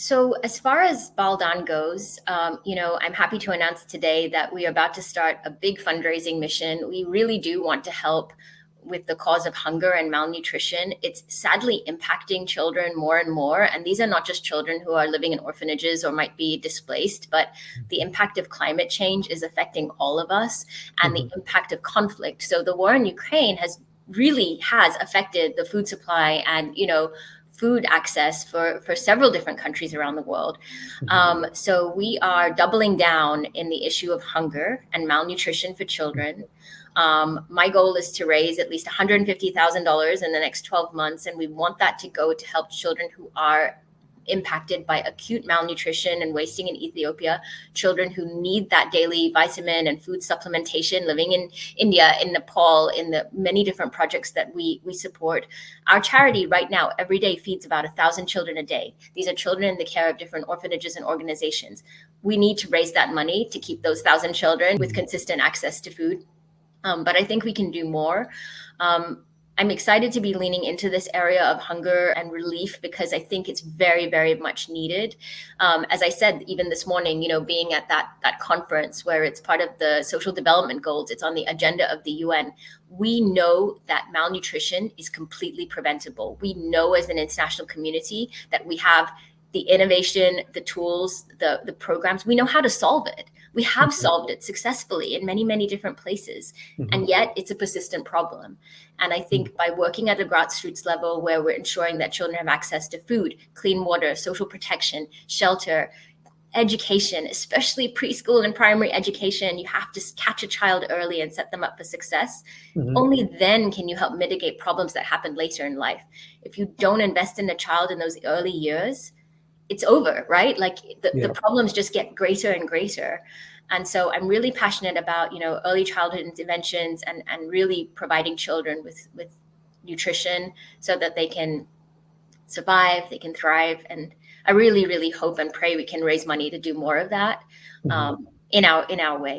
So as far as Baldan goes, I'm happy to announce today that we are about to start a big fundraising mission. We really do want to help with the cause of hunger and malnutrition. It's sadly impacting children more and more. And these are not just children who are living in orphanages or might be displaced, but the impact of climate change is affecting all of us, and the impact of conflict. So the war in Ukraine has affected the food supply and, food access for several different countries around the world. So we are doubling down in the issue of hunger and malnutrition for children. My goal is to raise at least $150,000 in the next 12 months, and we want that to go to help children who are impacted by acute malnutrition and wasting in Ethiopia, children who need that daily vitamin and food supplementation, living in India, in Nepal, in the many different projects that we support. Our charity right now every day feeds about 1,000 children a day. These are children in the care of different orphanages and organizations. We need to raise that money to keep those 1,000 children with consistent access to food. But I think we can do more. I'm excited to be leaning into this area of hunger and relief because I think it's very, very much needed. As I said, even this morning, being at that conference where it's part of the social development goals, it's on the agenda of the UN. We know that malnutrition is completely preventable. We know as an international community that we have the innovation, the tools, the programs. We know how to solve it. We have solved it successfully in many, many different places. And yet it's a persistent problem. And I think by working at the grassroots level, where we're ensuring that children have access to food, clean water, social protection, shelter, education, especially preschool and primary education, you have to catch a child early and set them up for success. Only then can you help mitigate problems that happen later in life. If you don't invest in a child in those early years, it's over, right? Like the problems just get greater and greater. And so I'm really passionate about, early childhood interventions and really providing children with nutrition so that they can survive, they can thrive. And I really, really hope and pray we can raise money to do more of that in our way.